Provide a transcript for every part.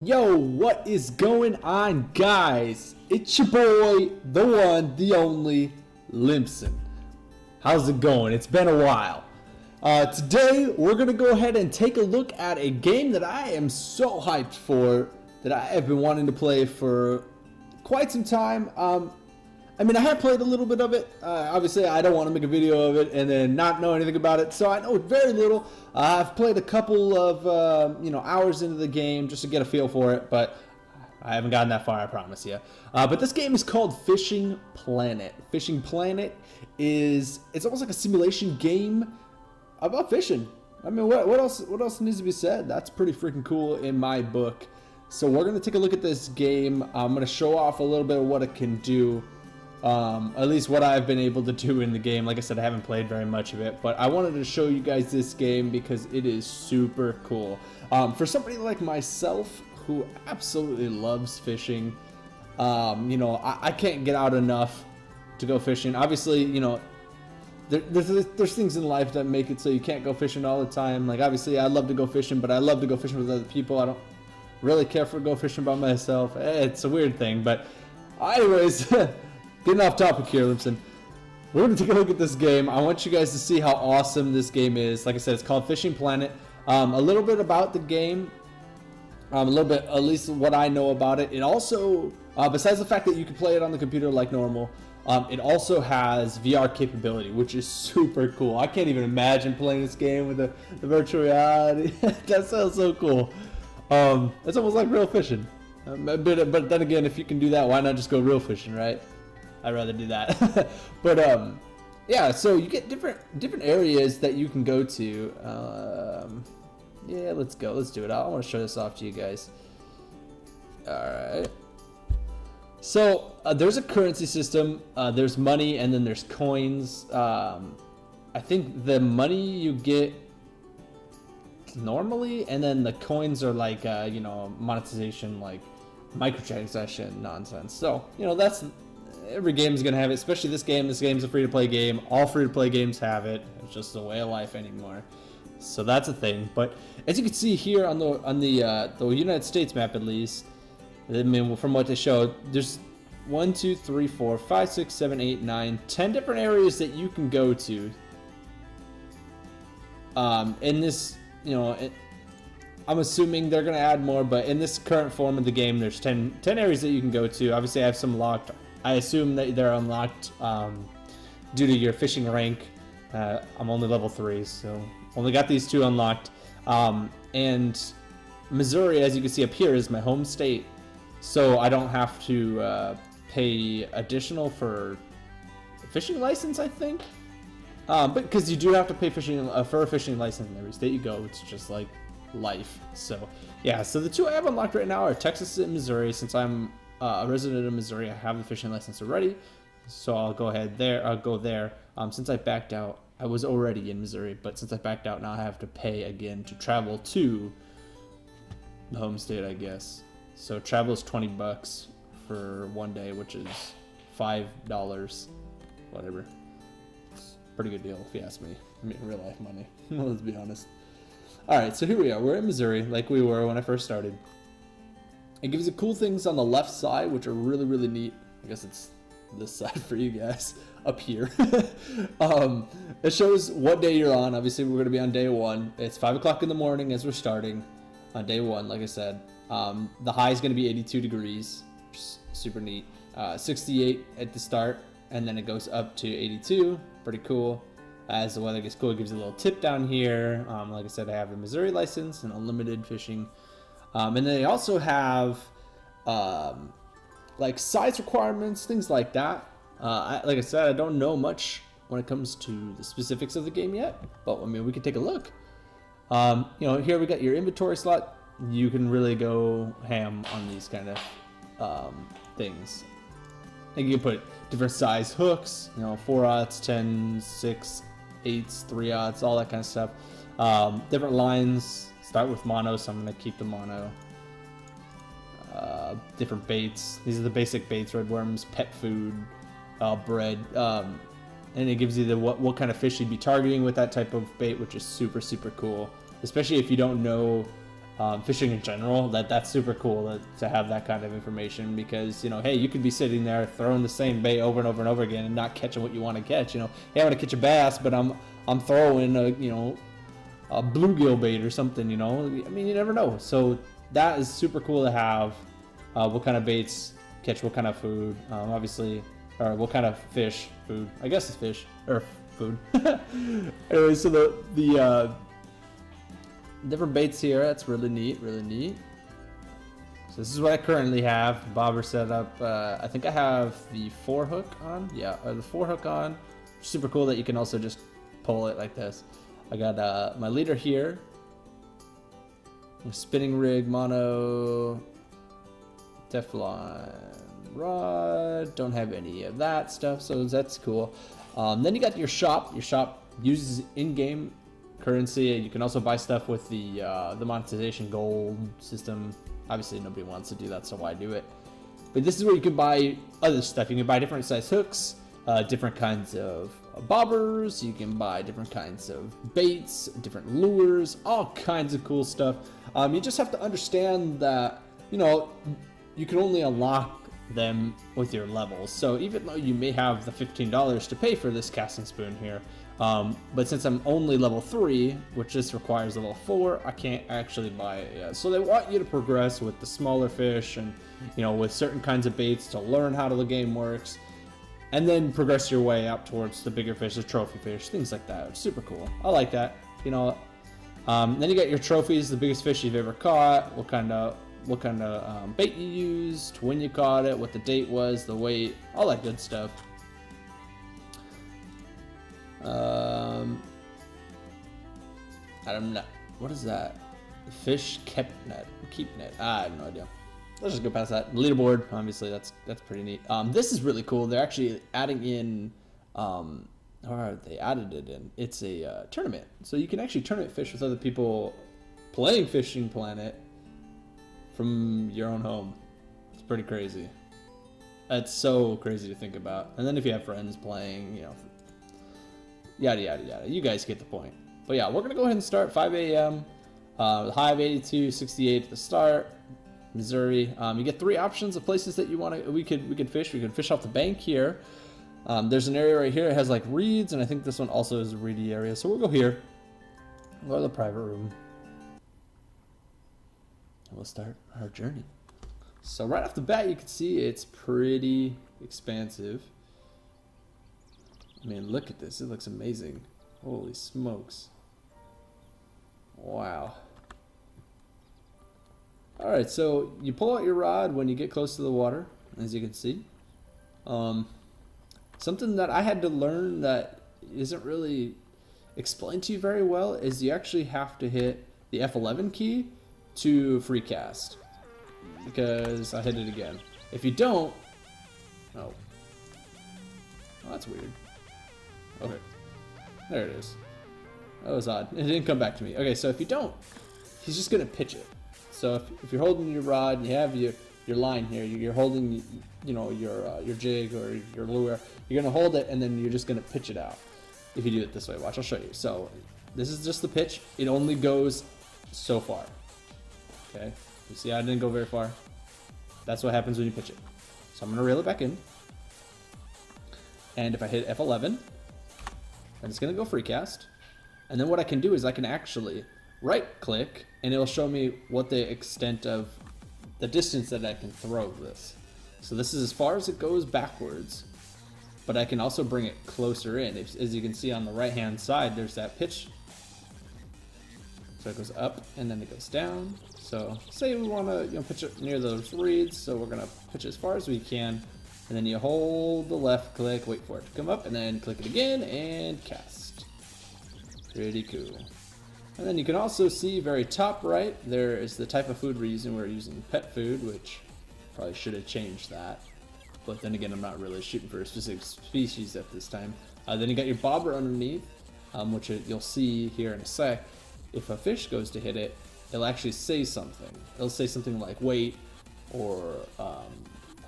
Yo, what is going on, guys? It's your boy, the one, the only, Limpson. How's it going? It's been a while. Today, we're going to go ahead and take a look at a game that I am so hyped for, that I have been wanting to play for quite some time. I have played a little bit of it. Obviously, I don't want to make a video of it and then not know anything about it, so I know very little. I've played a couple of hours into the game just to get a feel for it, but I haven't gotten that far, I promise you. But this game is called Fishing Planet. Fishing Planet it's almost like a simulation game about fishing. I mean, what else needs to be said? That's pretty freaking cool in my book. So we're gonna take a look at this game. I'm gonna show off a little bit of what it can do. At least what I've been able to do in the game. Like I said, I haven't played very much of it, but I wanted to show you guys this game because it is super cool. For somebody like myself who absolutely loves fishing, I can't get out enough to go fishing. Obviously, there's things in life that make it so you can't go fishing all the time. Like, obviously, I love to go fishing, but I love to go fishing with other people. I don't really care for go fishing by myself. It's a weird thing, but anyways. Getting off topic here, Limpson. We're going to take a look at this game. I want you guys to see how awesome this game is. Like I said, it's called Fishing Planet. A little bit about the game. A little bit, at least what I know about it. It also, besides the fact that you can play it on the computer like normal, it also has VR capability, which is super cool. I can't even imagine playing this game with the virtual reality. That sounds so cool. It's almost like real fishing. But then again, if you can do that, why not just go real fishing, right? I'd rather do that. But yeah, so you get different areas that you can go to. Yeah, let's do it. I want to show this off to you guys. All right. So there's a currency system. There's money, and then there's coins. I think the money you get normally, and then the coins are like monetization, like microtransaction nonsense. So that's. Every game is going to have it, especially this game. This game's a free-to-play game. All free-to-play games have it. It's just the way of life anymore. So that's a thing. But as you can see here on the United States map, at least, I mean, from what they showed, there's 1, 2, 3, 4, 5, 6, 7, 8, 9, 10 different areas that you can go to. In this, I'm assuming they're going to add more, but in this current form of the game, there's 10 areas that you can go to. Obviously, I have some locked. I assume that they're unlocked due to your fishing rank. I'm only level 3, so only got these 2 unlocked. And Missouri, as you can see up here, is my home state, so I don't have to pay additional for fishing license, I think. But because you do have to pay for a fishing license in every state you go, it's just like life. So yeah, so the 2 I have unlocked right now are Texas and Missouri. Since I'm a resident of Missouri, I have the fishing license already, so I'll go ahead there. I'll go there. Since I backed out, I was already in Missouri, but since I backed out, now I have to pay again to travel to the home state, I guess. So travel is $20 for 1 day, which is $5, whatever. It's a pretty good deal if you ask me. I mean, real life money. Let's be honest. All right, so here we are. We're in Missouri, like we were when I first started. It gives you cool things on the left side, which are really, really neat. I guess it's this side for you guys, up here. It shows what day you're on. Obviously, we're going to be on day 1. It's 5 o'clock in the morning as we're starting on day 1, like I said. The high is going to be 82 degrees, which is super neat. 68 at the start, and then it goes up to 82. Pretty cool. As the weather gets cool, it gives you a little tip down here. Like I said, I have a Missouri license and unlimited fishing. And then they also have like size requirements, things like that. Like I said, I don't know much when it comes to the specifics of the game yet, but I mean, we can take a look. Here we got your inventory slot. You can really go ham on these kind of things. And you can put different size hooks, 4/0, 10, 6, 8s, 3/0, all that kind of stuff. Different lines. Start with mono, so I'm going to keep the mono. Different baits. These are the basic baits: red worms, pet food, bread. And it gives you what kind of fish you'd be targeting with that type of bait, which is super, super cool. Especially if you don't know fishing in general. That's super cool to have that kind of information, because you know, hey, you could be sitting there throwing the same bait over and over and over again and not catching what you want to catch. You know, hey, I want to catch a bass, but I'm throwing a bluegill bait or something. You know, I mean, you never know. So that is super cool to have. What kind of baits catch what kind of food, obviously, or what kind of fish food. I guess it's fish or food. Anyway, so the different baits here. That's really neat, really neat. So this is what I currently have. Bobber set up. I think I have the 4-hook on. Yeah, the 4-hook on. Super cool that you can also just pull it like this. I got my leader here. Spinning rig, mono, Teflon rod. Don't have any of that stuff, so that's cool. Then you got your shop. Your shop uses in-game currency. You can also buy stuff with the monetization gold system. Obviously, nobody wants to do that, so why do it? But this is where you can buy other stuff. You can buy different size hooks, different kinds of bobbers. You can buy different kinds of baits, different lures, all kinds of cool stuff. You just have to understand that, you know, you can only unlock them with your levels. So even though you may have the $15 to pay for this casting spoon here, but since I'm only level 3, which this requires level 4, I can't actually buy it yet. So they want you to progress with the smaller fish and, you know, with certain kinds of baits to learn how the game works, and then progress your way up towards the bigger fish, the trophy fish, things like that. It's super cool. I like that. You know, then you got your trophies, the biggest fish you've ever caught, what kind of bait you used, when you caught it, what the date was, the weight, all that good stuff. I don't know. What is that? Fish keep net. I have no idea. Let's just go past that. Leaderboard, obviously, that's pretty neat. This is really cool. They're actually adding in, or they added it in. It's a tournament, so you can actually tournament fish with other people playing Fishing Planet from your own home. It's pretty crazy. That's so crazy to think about. And then if you have friends playing, you know, yada yada yada. You guys get the point. But yeah, we're gonna go ahead and start 5 a.m. The high of 82, 68 at the start. Missouri. You get 3 options of places that you want to. We could fish. We can fish off the bank here. There's an area right here. It has like reeds, and I think this one also is a reedy area. So we'll go here. We'll go to the private room. And we'll start our journey. So right off the bat, you can see it's pretty expansive. I mean, look at this. It looks amazing. Holy smokes. Wow. Alright, so you pull out your rod when you get close to the water, as you can see. Something that I had to learn that isn't really explained to you very well is you actually have to hit the F11 key to free cast. Because I hit it again. If you don't... Oh, that's weird. Okay. There it is. That was odd. It didn't come back to me. Okay, so if you don't, he's just going to pitch it. So if you're holding your rod and you have your line here, you're holding, you know, your jig or your lure, you're going to hold it and then you're just going to pitch it out. If you do it this way, watch, I'll show you. So this is just the pitch. It only goes so far. Okay, you see I didn't go very far. That's what happens when you pitch it. So I'm going to reel it back in. And if I hit F11, then it's going to go free cast. And then what I can do is I can actually right click and it'll show me what the extent of the distance that I can throw this. So this is as far as it goes backwards, but I can also bring it closer in. As you can see on the right hand side, there's that pitch. So it goes up and then it goes down. So say we want to pitch it near those reeds, so we're going to pitch as far as we can. And then you hold the left click, wait for it to come up, and then click it again and cast. Pretty cool. And then you can also see very top right, there is the type of food we're using. We're using pet food, which probably should have changed that. But then again, I'm not really shooting for a specific species at this time. Then you got your bobber underneath, which you'll see here in a sec. If a fish goes to hit it, it'll actually say something. It'll say something like wait, or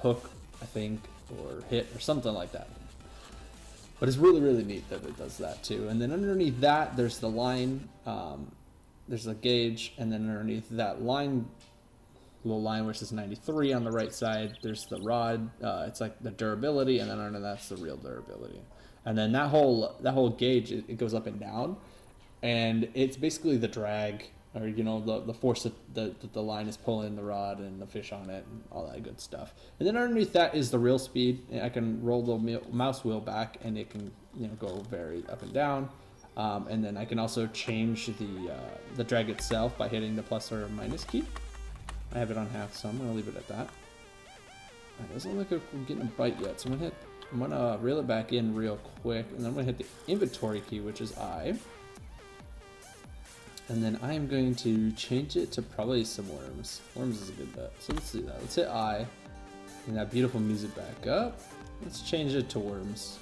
hook, I think, or hit, or something like that. But it's really, really neat that it does that too. And then underneath that, there's the line there's a gauge, and then underneath that line, little line which is 93 on the right side, there's the rod. It's like the durability, and then under that's the real durability. And then that whole gauge, it goes up and down, and it's basically the drag, or the force that the line is pulling the rod and the fish on it and all that good stuff. And then underneath that is the real speed. I can roll the mouse wheel back, and it can go vary up and down. And then I can also change the drag itself by hitting the plus or minus key. I have it on half, so I'm gonna leave it at that. It doesn't look like we're getting a bite yet, so I'm gonna reel it back in real quick, and then I'm gonna hit the inventory key, which is I. And then I am going to change it to probably some worms. Worms is a good bet. So let's do that. Let's hit I. And that beautiful music back up. Let's change it to worms.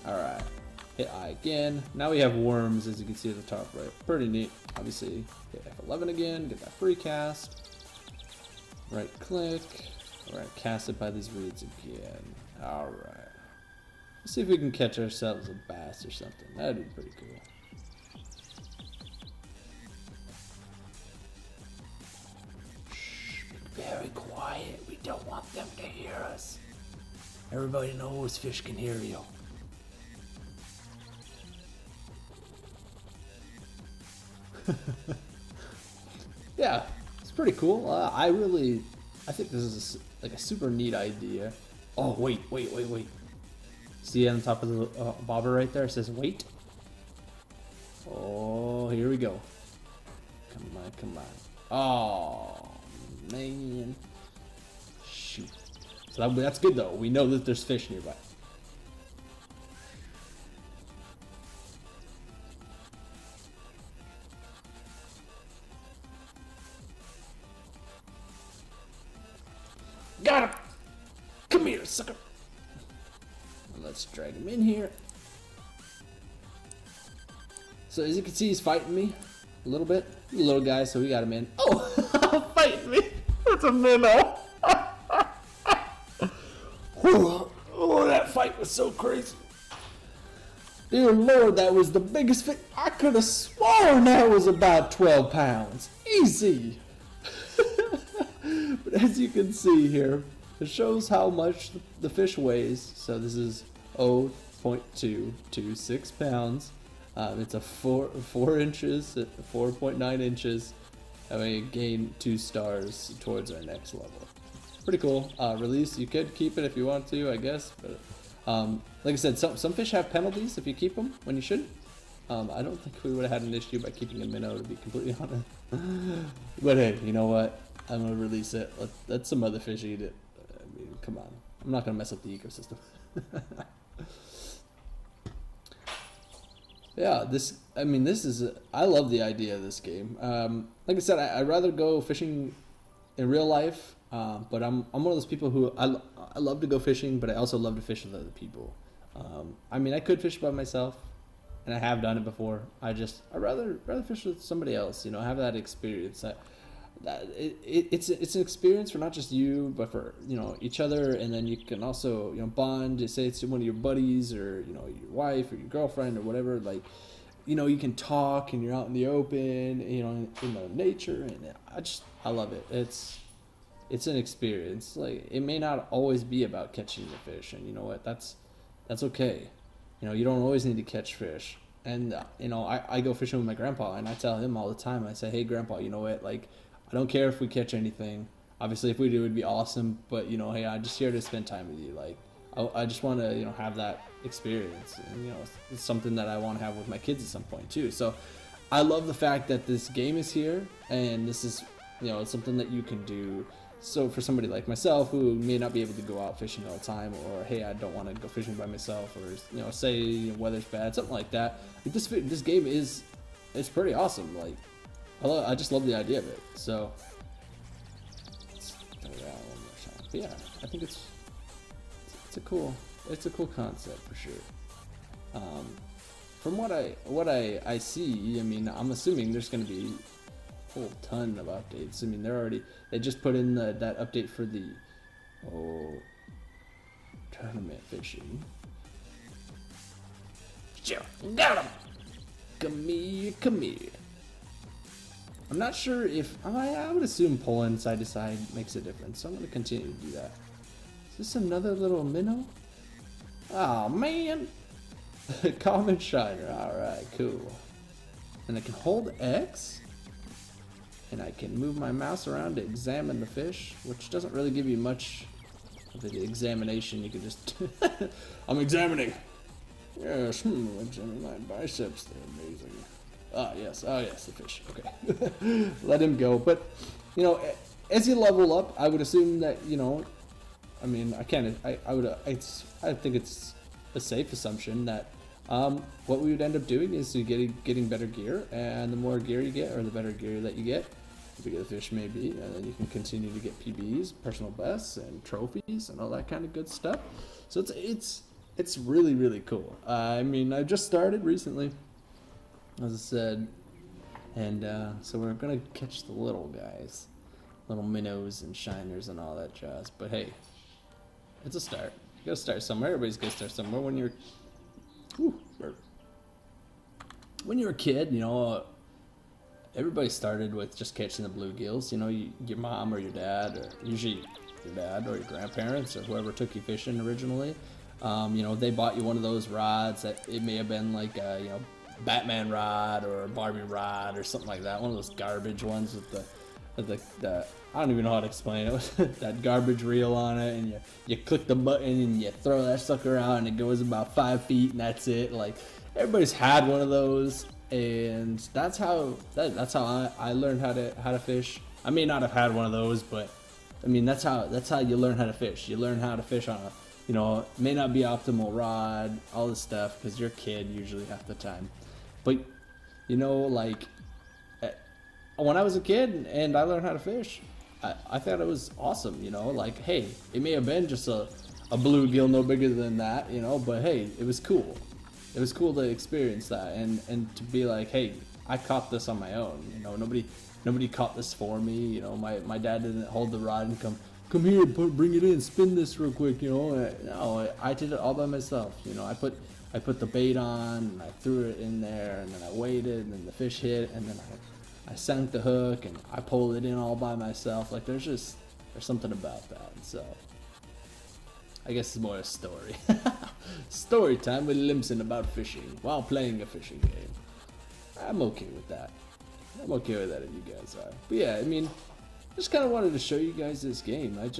Alright. Hit I again. Now we have worms, as you can see at the top right. Pretty neat. Obviously, hit F11 again. Get that free cast. Right click. Alright, cast it by these reeds again. Alright. Let's see if we can catch ourselves a bass or something. That'd be pretty cool. Very quiet. We don't want them to hear us. Everybody knows fish can hear you. Yeah, it's pretty cool. I think this is like a super neat idea. Oh, wait. See on the top of the bobber right there? It says wait. Oh, here we go. Come on. Oh. Man, shoot. So that's good though. We know that there's fish nearby. Got him! Come here, sucker! Let's drag him in here. So as you can see, he's fighting me a little bit. He's a little guy, so we got him in. Oh, fighting me! That's a minnow. Oh, that fight was so crazy. Dear Lord, that was the biggest fish. I could have sworn that was about 12 pounds. Easy. But as you can see here, it shows how much the fish weighs. So this is 0.226 pounds. It's a 4 inches, 4.9 inches. And we gain 2 stars towards our next level. Pretty cool. Release, you could keep it if you want to, I guess. But like I said, some fish have penalties if you keep them when you shouldn't. I don't think we would have had an issue by keeping a minnow, to be completely honest. But hey, you know what? I'm gonna release it. Let some other fish eat it. I mean, come on. I'm not gonna mess up the ecosystem. Yeah, I love the idea of this game. Like I said, I'd rather go fishing in real life, but I'm one of those people who I love to go fishing, but I also love to fish with other people. I mean, I could fish by myself, and I have done it before. I'd rather fish with somebody else, have that experience. It's an experience for not just you, but for each other, and then you can also bond. Say it's one of your buddies, or your wife or your girlfriend or whatever. Like you can talk, and you're out in the open, in the nature, and I love it. It's an experience. Like it may not always be about catching the fish, and you know what? That's okay. You don't always need to catch fish. And I go fishing with my grandpa, and I tell him all the time. I say, hey grandpa, you know what? Like I don't care if we catch anything. Obviously, if we do, it'd be awesome. But hey, I'm just here to spend time with you. Like, I just want to have that experience. And it's something that I want to have with my kids at some point too. So, I love the fact that this game is here, and this is it's something that you can do. So for somebody like myself who may not be able to go out fishing all the time, or hey, I don't want to go fishing by myself, or say weather's bad, something like that. Like this game it's pretty awesome. Like. I just love the idea of it. So, let's try it out one more time. But yeah, I think it's a cool concept for sure. From what I see, I mean, I'm assuming there's going to be a whole ton of updates. I mean, they just put in that update for the tournament fishing. Sure, got him. Come here. I'm not sure if, I would assume pulling side to side makes a difference, so I'm going to continue to do that. Is this another little minnow? Oh man! Common shiner, alright, cool. And I can hold X, and I can move my mouse around to examine the fish, which doesn't really give you much of the examination. You can just, I'm examining! Yes, examine my biceps, they're amazing. Oh yes, the fish. Okay, let him go. But you know, as you level up, I would assume that I mean, I think it's a safe assumption that what we would end up doing is getting better gear, and the more gear you get, or the better gear that you get, the bigger the fish may be, and then you can continue to get PBs, personal bests, and trophies, and all that kind of good stuff. So it's really, really cool. I mean, I just started recently, as I said, and so we're gonna catch the little guys, little minnows and shiners and all that jazz. But hey, it's a start. You gotta start somewhere. Everybody's gotta start somewhere. When you're a kid, everybody started with just catching the bluegills. Your mom or your dad, or usually your dad or your grandparents or whoever took you fishing originally. They bought you one of those rods that it may have been like a, Batman rod or a Barbie rod or something like that. One of those garbage ones with the I don't even know how to explain it. That garbage reel on it, and you click the button and you throw that sucker out, and it goes about 5 feet, and that's it. Like, everybody's had one of those, and that's how I learned how to fish. I may not have had one of those, but I mean that's how you learn how to fish. You learn how to fish on a may not be optimal rod, all this stuff, because you're a kid usually half the time. But like when I was a kid and I learned how to fish, I thought it was awesome. Like, hey, it may have been just a bluegill no bigger than that, but hey, it was cool. It was cool to experience that and to be like, hey, I caught this on my own. Nobody caught this for me. My dad didn't hold the rod and come here, bring it in, spin this real quick. No, I did it all by myself. I put the bait on, and I threw it in there, and then I waited, and then the fish hit, and then I sank the hook, and I pulled it in all by myself. Like, there's something about that. So I guess it's more a story. Story time with Limpson about fishing while playing a fishing game. I'm okay with that. I'm okay with that if you guys are. But yeah, I mean, just kind of wanted to show you guys this game. Like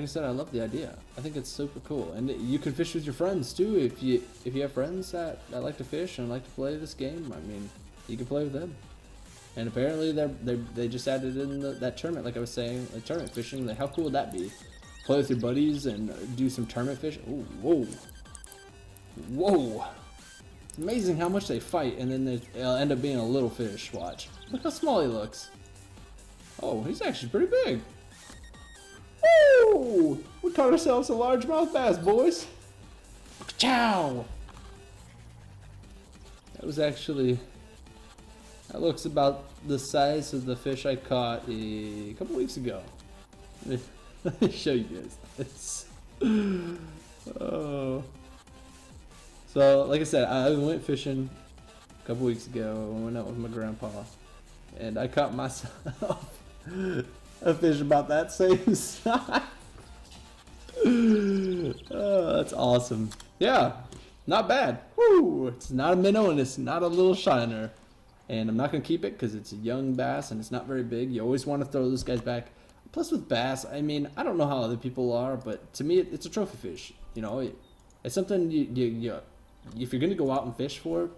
I said, I love the idea. I think it's super cool, and you can fish with your friends too. If you have friends that like to fish and like to play this game, I mean, you can play with them. And apparently they just added in that tournament, like I was saying, like tournament fishing. Like, how cool would that be? Play with your buddies and do some tournament fishing. Ooh, whoa! It's amazing how much they fight, and then they'll end up being a little fish. Watch. Look how small he looks. Oh, he's actually pretty big. Woo! We caught ourselves a largemouth bass, boys. Chow! That looks about the size of the fish I caught a couple weeks ago. Let me show you guys this. Oh. So, like I said, I went fishing a couple weeks ago. I went out with my grandpa, and I caught myself a fish about that same size. Oh, that's awesome. Yeah, not bad. Woo! It's not a minnow and it's not a little shiner. And I'm not going to keep it because it's a young bass and it's not very big. You always want to throw those guys back. Plus with bass, I mean, I don't know how other people are, but to me, it's a trophy fish. It's something if you're going to go out and fish for,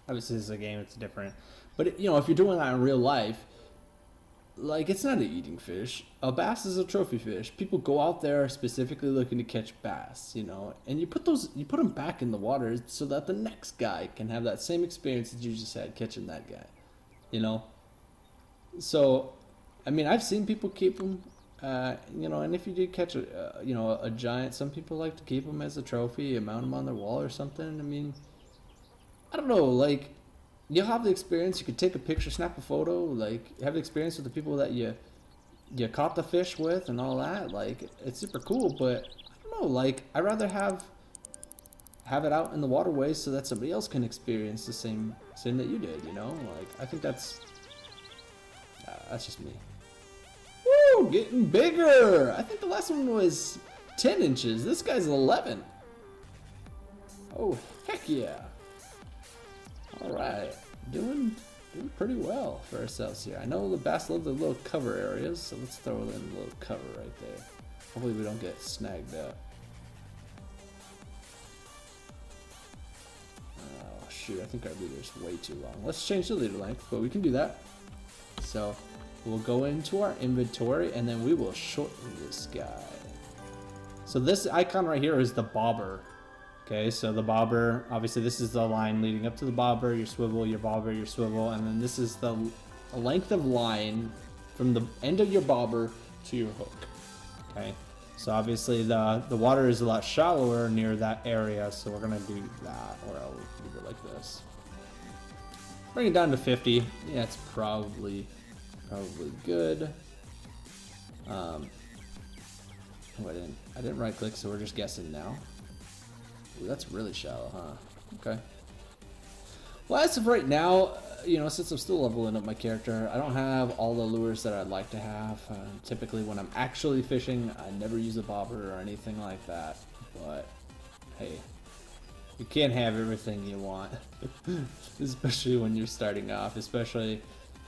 obviously this is a game, it's different. But, if you're doing that in real life, like, it's not an eating fish. A bass is a trophy fish. People go out there specifically looking to catch bass, and you put them back in the water so that the next guy can have that same experience that you just had catching that guy, So, I mean, I've seen people keep them, and if you do catch a giant, some people like to keep them as a trophy and mount them on their wall or something. I mean, I don't know, like, you'll have the experience. You could take a picture, snap a photo, like, have the experience with the people that you caught the fish with and all that. Like, it's super cool, but I don't know, like, I'd rather have it out in the waterways so that somebody else can experience the same that you did, Like, I think that's That's just me. Woo! Getting bigger! I think the last one was 10 inches. This guy's 11. Oh, heck yeah. Alright. Doing pretty well for ourselves here. I know the bass love the little cover areas, so let's throw in a little cover right there. Hopefully we don't get snagged up. Oh shoot, I think our leader's way too long. Let's change the leader length, but we can do that. So we'll go into our inventory and then we will shorten this guy. So this icon right here is the bobber. Okay, so the bobber, obviously this is the line leading up to the bobber, your swivel, your bobber, your swivel, and then this is the length of line from the end of your bobber to your hook. Okay, so obviously the water is a lot shallower near that area, so we're gonna do that, or I'll leave it like this. Bring it down to 50. Yeah, it's probably good. Oh, I didn't right click, so we're just guessing now. Ooh, that's really shallow, huh? Okay. Well, as of right now, you know, since I'm still leveling up my character, I don't have all the lures that I'd like to have. Typically, when I'm actually fishing, I never use a bobber or anything like that. But, hey, you can't have everything you want, especially when you're starting off, especially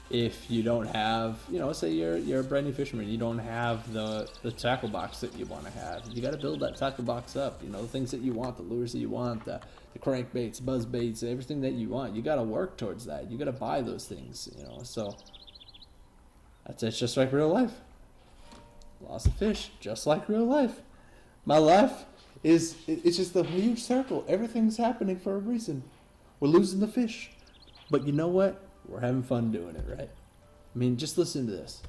if you don't have, you know, say you're a brand new fisherman, you don't have the tackle box that you want to have. You got to build that tackle box up, you know, the things that you want, the lures that you want, the crankbaits, buzz baits, everything that you want. You got to work towards that. You got to buy those things, you know. So it's just like real life. Lost a fish, just like real life. My life it's just a huge circle. Everything's happening for a reason. We're losing the fish, but you know what? We're having fun doing it, right? I mean, just listen to this.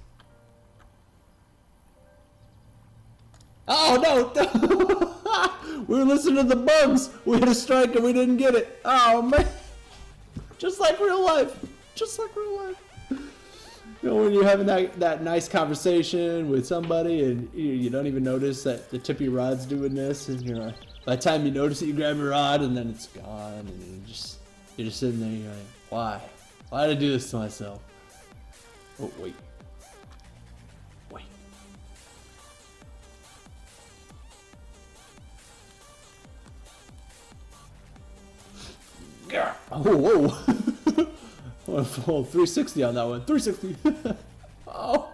Oh, no! We were listening to the bugs. We hit a strike and we didn't get it. Oh, man. Just like real life. Just like real life. You know, when you're having that nice conversation with somebody and you don't even notice that the tip of your rod's doing this, and you're like, by the time you notice it, you grab your rod and then it's gone, and you're just sitting there, you're like, why? Why did I do this to myself? Oh, wait. Wait. Oh, whoa. I went full 360 on that one. 360. Oh.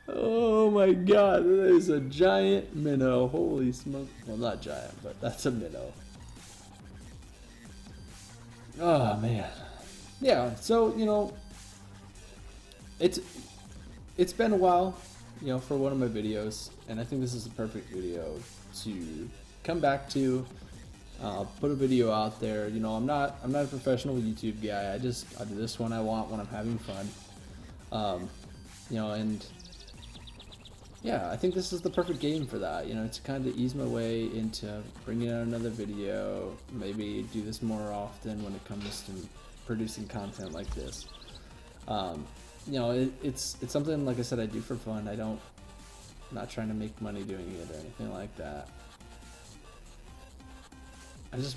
Oh my god. That is a giant minnow. Holy smoke. Well, not giant, but that's a minnow. Oh man, yeah. So you know, it's been a while, you know, for one of my videos, and I think this is the perfect video to come back to. Put a video out there. You know, I'm not a professional YouTube guy. I do this one I want when I'm having fun. You know, and yeah, I think this is the perfect game for that. You know, to kind of ease my way into bringing out another video, maybe do this more often when it comes to producing content like this. You know, it's something, like I said, I do for fun. I'm not trying to make money doing it or anything like that. I just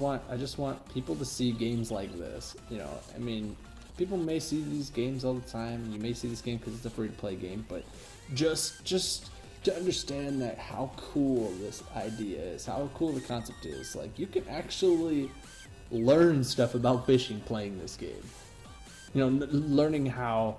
want people to see games like this. You know, I mean, people may see these games all the time. You may see this game because it's a free-to-play game, but just to understand that how cool this idea is, how cool the concept is. Like, you can actually learn stuff about fishing playing this game. You know, learning how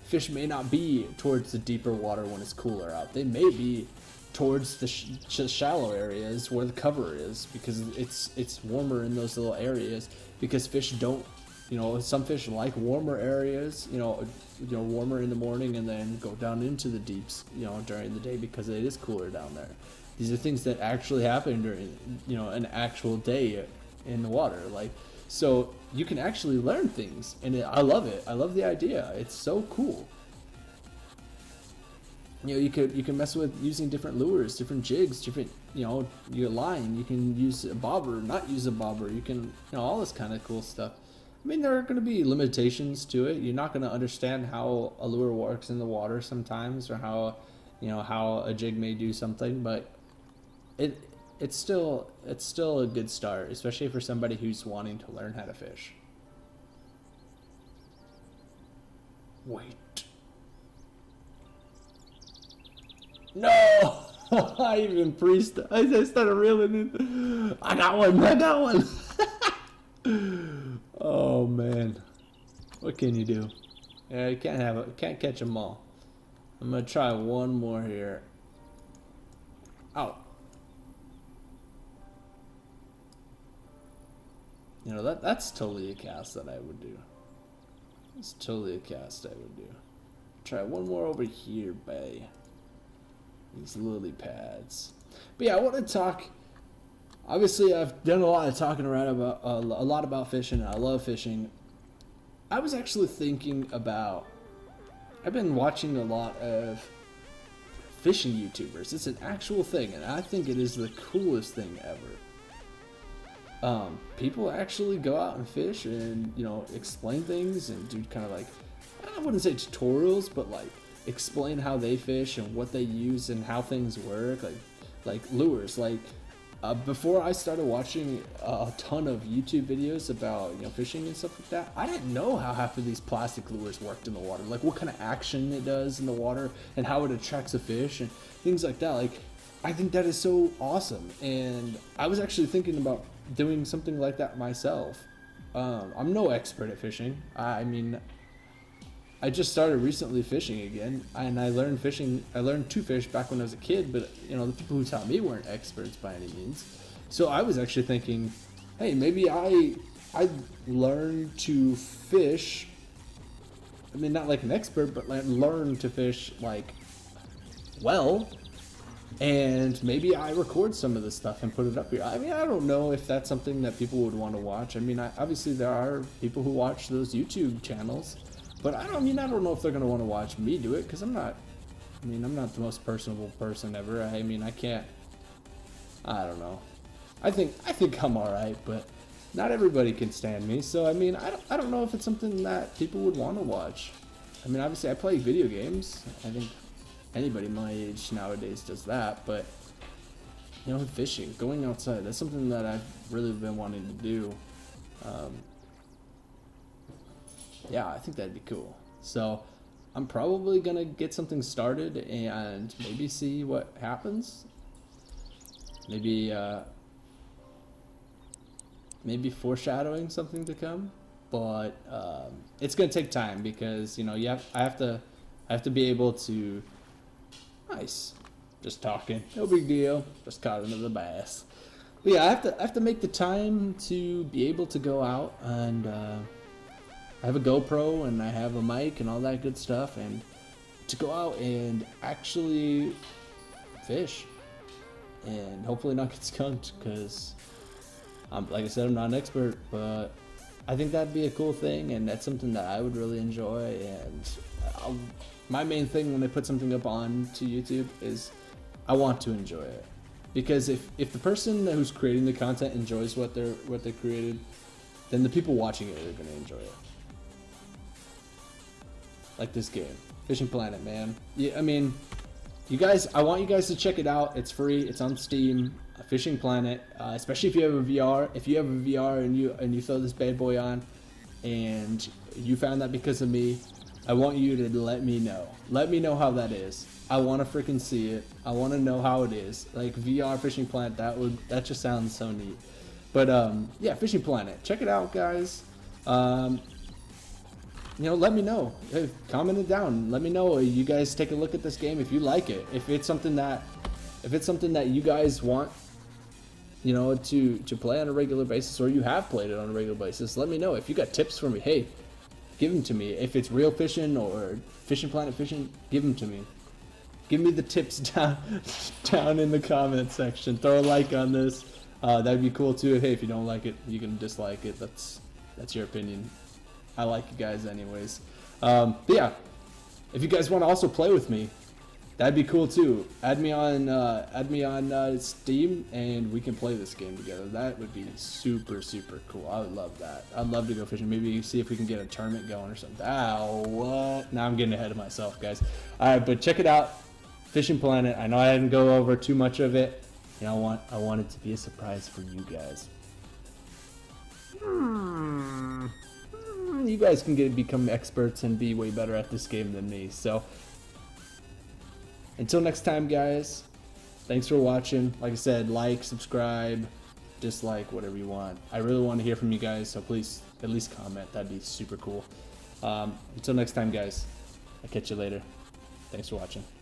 fish may not be towards the deeper water when it's cooler out. They may be towards the shallow areas where the cover is, because it's warmer in those little areas, because fish don't, you know, some fish like warmer areas, you know, warmer in the morning and then go down into the deeps, you know, during the day because it is cooler down there. These are things that actually happen during, you know, an actual day in the water. Like, so you can actually learn things, and I love it. I love the idea. It's so cool. You know, you can mess with using different lures, different jigs, different, you know, your line. You can use a bobber, not use a bobber. You can, you know, all this kind of cool stuff. I mean, there are going to be limitations to it. You're not going to understand how a lure works in the water sometimes, or how, you know, how a jig may do something, but it's still a good start, especially for somebody who's wanting to learn how to fish. Wait. No! I even priest. I started reeling in. I got one. I got one. Oh man. What can you do? Yeah, you can't catch them all. I'm gonna try one more here. Oh. You know, that's totally a cast that I would do. It's totally a cast I would do. Try one more over here, bay. These lily pads. But yeah, I want to talk. Obviously, I've done a lot of talking around about a lot about fishing. And I love fishing. I was actually thinking about. I've been watching a lot of fishing YouTubers. It's an actual thing, and I think it is the coolest thing ever. People actually go out and fish and, you know, explain things and do kind of like, I wouldn't say tutorials, but like explain how they fish and what they use and how things work, like lures. Like before I started watching a ton of YouTube videos about, you know, fishing and stuff like that, I didn't know how half of these plastic lures worked in the water, like what kind of action it does in the water and how it attracts a fish and things like that. Like, I think that is so awesome, and I was actually thinking about doing something like that myself. I'm no expert at fishing. I mean, I just started recently fishing again, and I learned to fish back when I was a kid, but you know, the people who taught me weren't experts by any means. So I was actually thinking, hey, maybe I'd learn to fish. I mean, not like an expert, but like learn to fish like well. And maybe I record some of this stuff and put it up here. I mean, I don't know if that's something that people would want to watch. I mean, obviously there are people who watch those YouTube channels, but I don't know if they're going to want to watch me do it, because I'm not the most personable person ever. I mean, I don't know. I think I'm alright, but not everybody can stand me. So, I mean, I don't know if it's something that people would want to watch. I mean, obviously I play video games. I think anybody my age nowadays does that, but you know, fishing, going outside, that's something that I've really been wanting to do. Yeah, I think that'd be cool. So I'm probably gonna get something started and maybe see what happens. Maybe foreshadowing something to come, but it's gonna take time, because you know, I have to be able to. Nice. Just talking. No big deal. Just caught another bass. But yeah, I have to make the time to be able to go out, and I have a GoPro and I have a mic and all that good stuff, and to go out and actually fish and hopefully not get skunked, because like I said, I'm not an expert, but I think that'd be a cool thing, and that's something that I would really enjoy. And my main thing when I put something up onto YouTube is I want to enjoy it, because if the person who's creating the content enjoys what they created, then the people watching it are going to enjoy it. Like this game, Fishing Planet, man. Yeah, I mean, you guys, I want you guys to check it out. It's free. It's on Steam. Fishing Planet, especially if you have a VR. If you have a VR and you throw this bad boy on, and you found that because of me, I want you to let me know. Let me know how that is. I want to freaking see it. I want to know how it is. Like VR Fishing Planet, that just sounds so neat. But yeah, Fishing Planet, check it out, guys. You know, let me know. Hey, comment it down. Let me know. You guys take a look at this game if you like it. If it's something that you guys want, you know, to play on a regular basis, or you have played it on a regular basis, let me know. If you got tips for me, hey, give them to me. If it's real fishing or Fishing Planet fishing, give them to me. Give me the tips down in the comment section. Throw a like on this. That'd be cool too. Hey, if you don't like it, you can dislike it. That's your opinion. I like you guys anyways. But yeah, if you guys want to also play with me, that'd be cool too. Add me on Steam, and we can play this game together. That would be super, super cool. I would love that. I'd love to go fishing. Maybe see if we can get a tournament going or something. What? Now I'm getting ahead of myself, guys. All right, but check it out, Fishing Planet. I know I didn't go over too much of it. You know, I want it to be a surprise for you guys. then you guys can become experts and be way better at this game than me. So until next time, guys, thanks for watching. Like I said, like, subscribe, dislike, whatever you want. I really want to hear from you guys, so please at least comment. That'd be super cool. Until next time, guys, I'll catch you later. Thanks for watching.